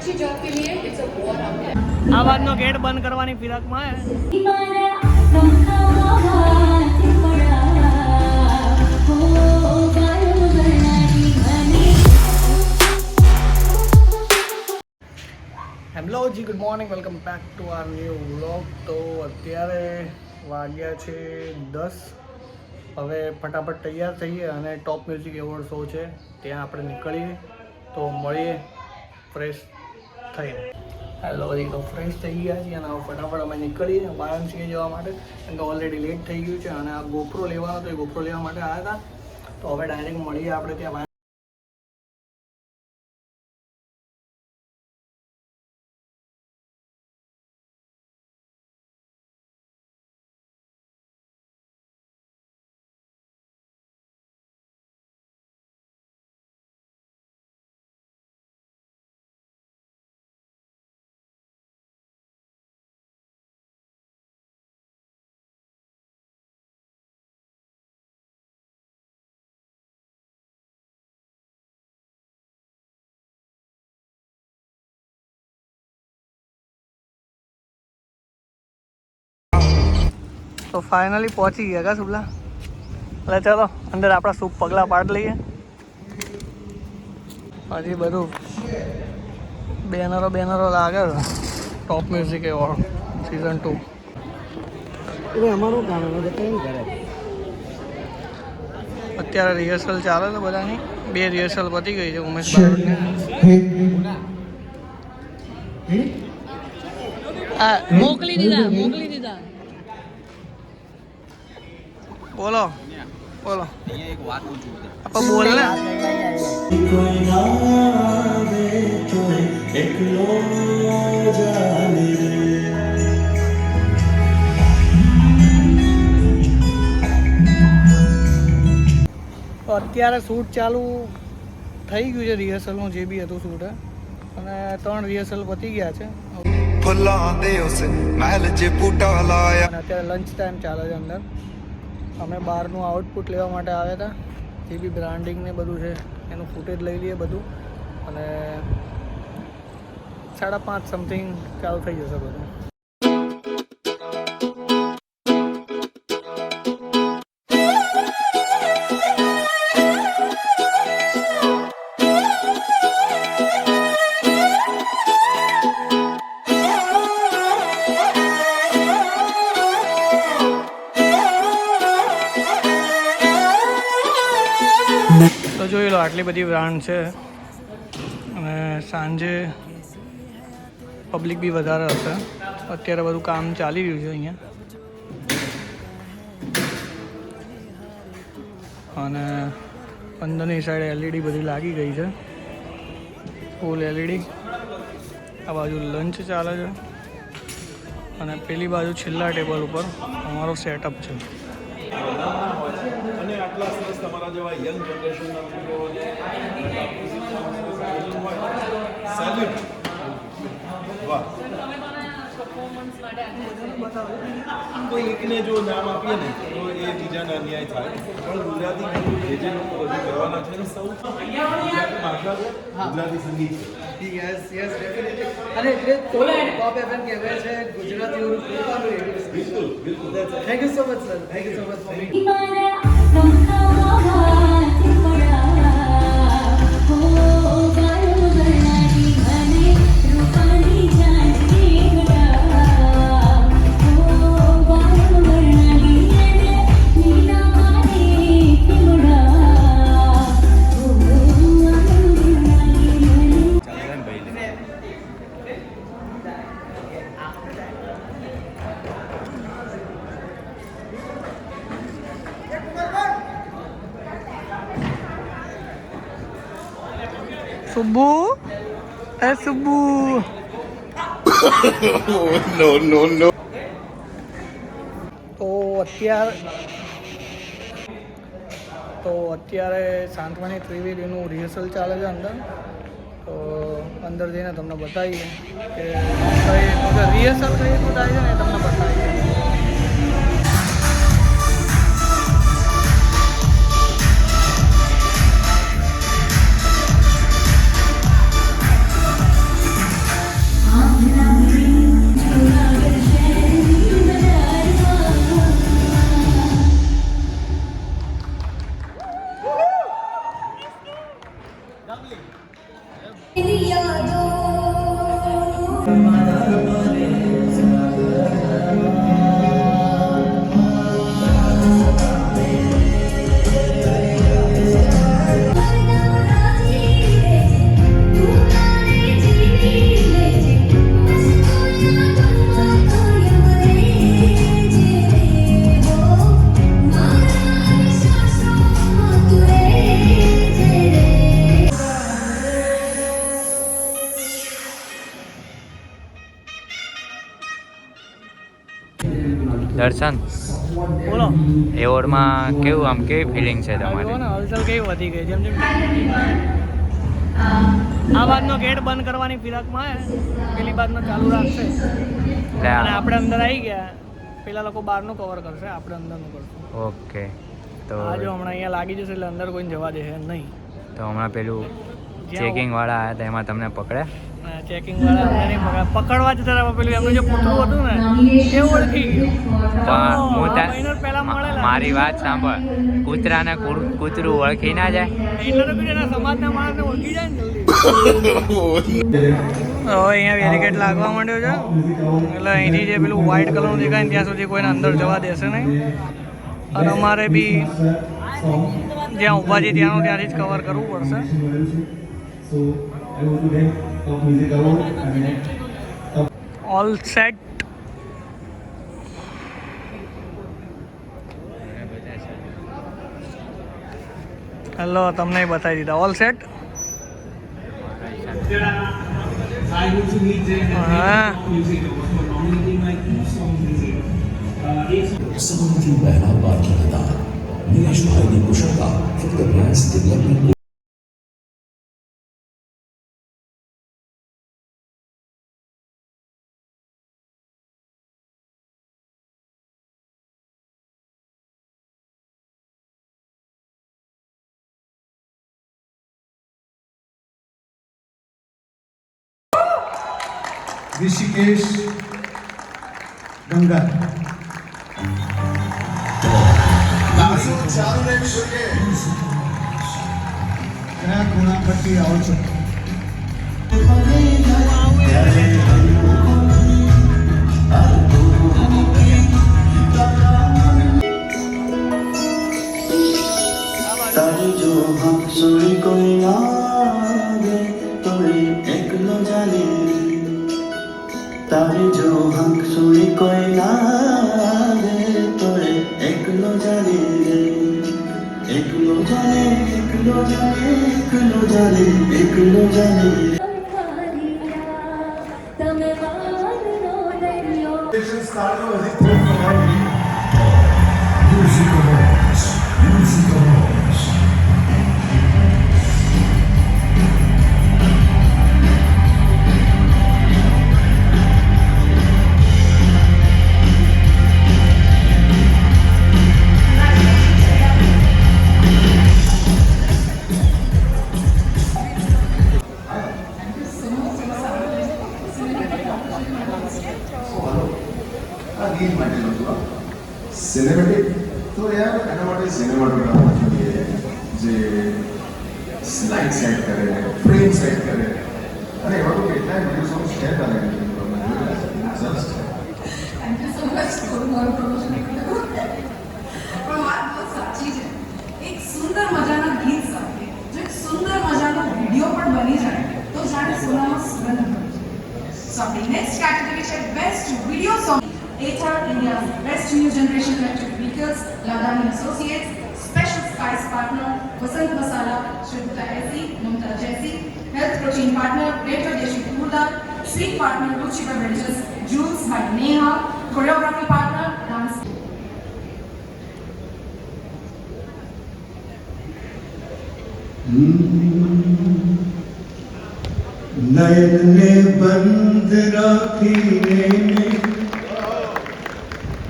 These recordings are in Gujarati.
अच्छी जॉब के लिए it's a war out there. આવાજનો ગેટ બંધ કરવાની ફિરાકમાં hello ji, good morning, welcome back to our new vlog. તો અત્યારે વાગ્યા છે 10. હવે ફટાફટ તૈયાર થઈએ અને ટોપ મ્યુઝિક એવોર્ડ શો છે ત્યાં આપણે નીકળીએ. તો મળીએ ફ્રેશ થઈને. હેલો જી, તો ફ્રેશ થઈ ગયા છીએ અને ફટાફટ અમે નીકળીએ વારાણસી જવા માટે, કેમ કે ઓલરેડી લેટ થઈ ગયું છે અને આ ગોપ્રો લેવાનો તો એ ગોપ્રો લેવા માટે આવ્યા હતા. તો હવે ડાયરેક્ટ મળીએ આપણે ત્યાં. તો ફાઇનલી પહોંચી ગયા કા શુભલા. એટલે ચાલો અંદર આપણા શુભ પગલાં પાડી લઈએ. હજી બધું બેનરો લાગે છે. ટોપ મ્યુઝિક એવોર્ડ સીઝન 2. અમારું કામ અત્યારે રિહર્સલ ચાલે છે બધાની. 2 રિહર્સલ પતી ગઈ છે ઉમેશ બારોટની. મોકલી દીધા. બોલો અહીંયા એક વાત પૂછું આપણે બોલ ને. અત્યારે શૂટ ચાલુ થઈ ગયું છે રિહર્સલનું, જે બી હતું શૂટ, અને 3 રિહર્સલ પતી ગયા છે. અને અત્યારે લંચ ટાઈમ ચાલે છે અંદર. અમે બહારનું આઉટપુટ લેવા માટે આવ્યા હતા, જે બી બ્રાન્ડિંગ ને બધું છે એનું ફૂટેજ લઈ લઈએ બધું, અને 5:30 સમથિંગ ચાલુ થઈ જશે બધું. તો જોઈ લો, આટલી બધી બ્રાન્ડ છે અને સાંજે પબ્લિક બી વધારે હશે. અત્યારે બધું કામ ચાલી રહ્યું છે અહીંયા, અને અંદરની સાઈડ એલઈડી બધી લાગી ગઈ છે, ફૂલ એલઈડી. આ બાજુ લંચ ચાલે છે અને પેલી બાજુ છેલ્લા ટેબલ ઉપર અમારો સેટઅપ છે. અને આટલા સરસ તમારા જેવા યંગ જનરેશનના લોકોને સેલ્યુટ. વાહ. કોઈ એકને જો નામ આપીએ ને તો એ બીજાને અન્યાય થાય, પણ ગુજરાતી જે લોકો રજૂ કરવાના છે ને સૌ ગુજરાતી ભાષા છે, ગુજરાતી સંગીત છે. Yes definitely. અને એટલે ટોપ એફએમ કહેવાય છે ગુજરાતીઓનું પોતાનું રેડિયો સ્ટેશન. બિલકુલ બિલકુલ. Thank you so much sir, thank you so much for me. Subbu, એ સુબ્બુ. નો. તો અત્યારે સાંત્વની ત્રિવેદીનું રિહર્સલ ચાલે છે અંદર. તો અંદર જઈને તમને બતાવીએ કે રિહર્સલ કઈ રીતનું થાય છે ને તમને બતાવીએ. દર્શન બોલો એવોર્ડમાં કેવું આમ કેવી ફિલિંગ છે આ જુઓ તમારી ને હલચલ કેવી વધી ગઈ જેમ જેમ આ બાજનો ગેટ બંધ કરવાની ફિરાકમાં પેલી બાજનો ચાલુ રાખશે એટલે અને આપણે અંદર આવી ગયા પેલા લોકો બહારનું કવર કરશે આપણે અંદરનું કરશું ઓકે તો આ જો હમણાં અહીંયા લાગી જશે એટલે અંદર કોઈને જવા દેશે નહીં તો હમણાં પેલું ચેકિંગ વાળા આવ્યા હતા એમાં તમને પકડ્યા ચેકિંગ વાળા અમને નહીં પકડવા જ હતા પેલું એમનું જે કૂતરું હતું ને એ ઓળખી ગયું પણ હું મહિના પહેલા મળેલા મારી વાત સાંભળ કૂતરાને કૂતરું ઓળખી ના જાય એટલે તો કીધું એના સમાજના માણસને ઓળખી જાય ને જલ્દી હવે અહીંયા બેરિકેડ લાગવા માંડ્યો છે એટલે અહીંથી જે પેલું વ્હાઇટ કલરનું દેખાય ને ત્યાં સુધી કોઈને અંદર જવા દેશે નહીં અને અમારે બી જ્યાં ઊભા છે ત્યાંનું ત્યાંથી જ કવર કરવું પડશે ઓલ સેટ હેલો તમને બતાવી દીધા ઓલ સેટ હા સૌથી પહેલા બાકી હતા નિલેશભાઈની કુશળતા ફક્ત બ્રાન્ડ્સ ડેવલપમેન્ટ ऋषिकेश गंगा કયા ખૂણા પરથી આવો છો તારી જો હંસુરી કોઈ લાગે તોય એકલો જાને તારી જો હંસુરી કોઈ લાગે તોય એકલો જાને એકલો જાને એકલો જાને એકલો જાને એકલો જાને સિનેમેટિક તો યાર એના માટે સિનેમાટોગ્રાફર જોઈએ જે લાઇટ સેટ કરે ફ્રેમ સેટ કરે અને એવા તો કેટલાય વિડીયો સોંગ્સ છે તારે just Thank you so much for તમારું પ્રમોશન પણ વાત બહુ સાચી છે એક સુંદર મજાના ગીત સાથે જો એક સુંદર મજાનો વિડીયો પણ બની જાય તો જાણે સોનામાં સુગંધ ભળી જાય સો આપણી નેક્સ્ટ કેટેગરી છે best video song Ather India's best new generation electric vehicles, Ladani Associates, Special Spice Partner, Vasant Masala, Shruta Esi, Mumta Jesi, Health Protein Partner, Greater Deshi Purda, Sweet Partner, Ruchika Bridges, Jules by Neha, Choreography Partner, Dance. नयन ने बंद राखी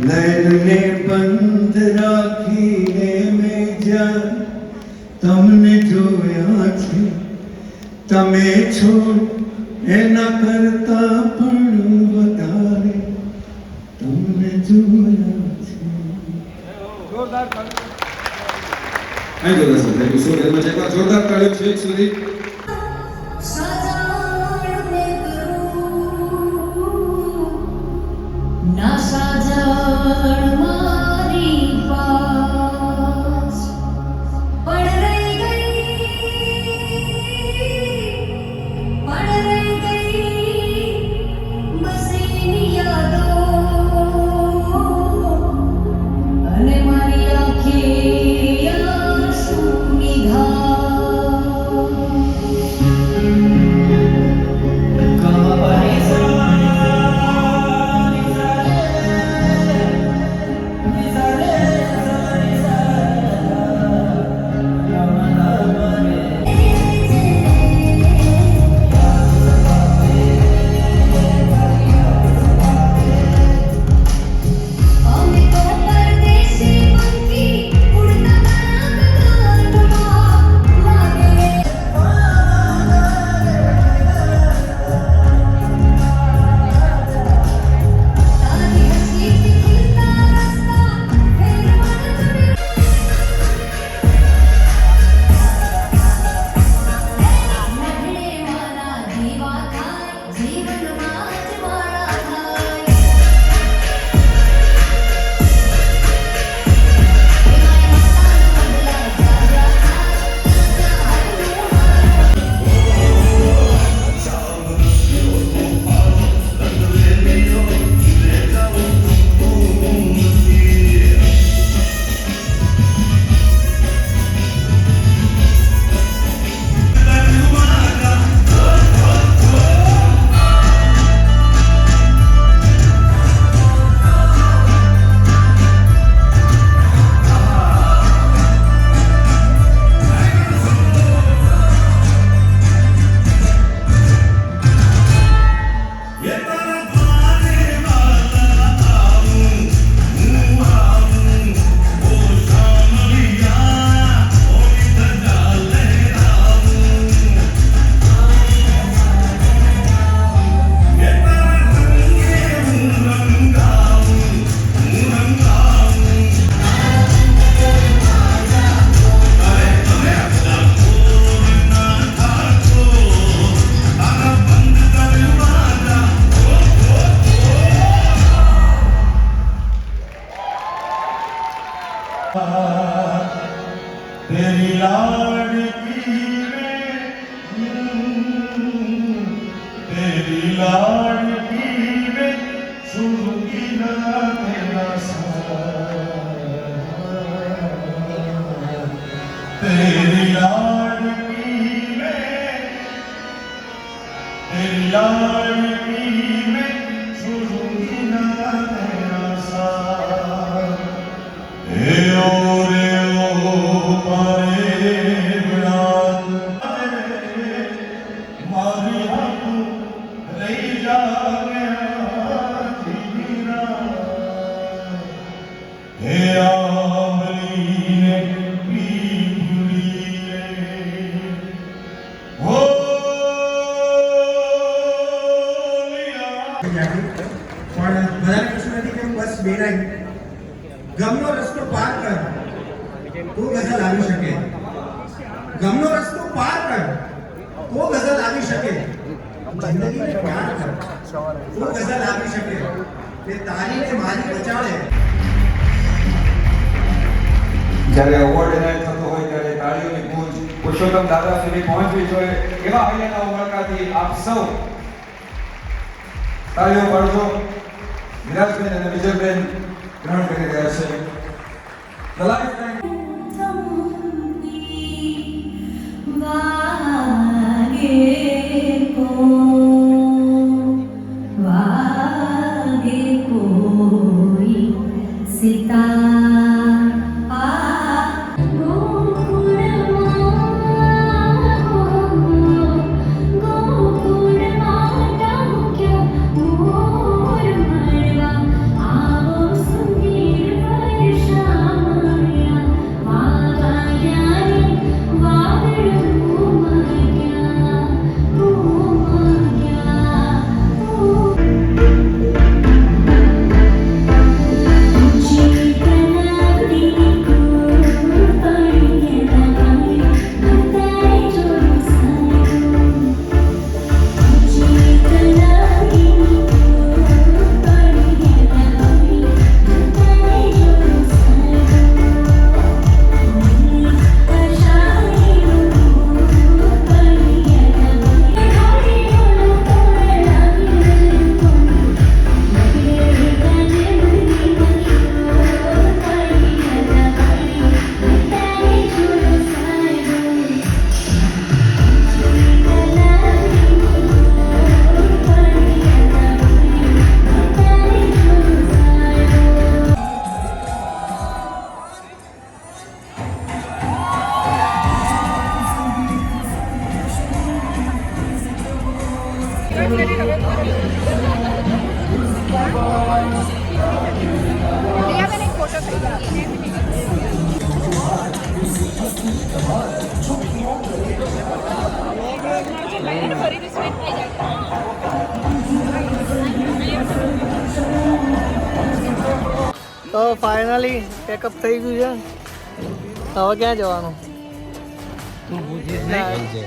नयन ने बंद રાખીને મેં જ્યાં તમને જોયા છે તમે છો એના કરતા પણ વધારે તમને જોયા છે જોરદાર થેન્ક યુ સો મચ એકવાર જોરદાર તાળીઓ છે સુધી तेरी लाडकी में तेरी लाडकी में सुनगी ना मेरा तेरी लाडकी में सुनगी ना मेरा साथ हे ओरे ओ पारे बिरान मारी हाथू रही जा गया जीना हे आमली ने पीली हो પણ બધાને કશું નથી કે બસ બેરાઈ ગમનો રસ્તો પાર કર તો ગઝલ આવી શકે ગમનો રસ્તો પાર કર તો ગઝલ આવી શકે જિંદગીને પ્યાર કર તો ગઝલ આવી શકે તે તારી ને મારી બચાડે જ્યારે અવોર્ડ એનાયત થતો હોય ત્યારે તાળીઓની ગૂંજ પુરુષોત્તમ દાદા સુધી પહોંચવી જોઈએ એવા અહીંયાના ઉમળકાથી આપ સૌ તાળીઓ પાડજો. વિરાજબેન અને વિજયબેન ગ્રહણ કરી રહ્યા છે. The lifetime તો ફાઇનલી પેકઅપ થઈ ગયું છે. હવે ક્યાં જવાનું? તું પૂછીશ નહીં.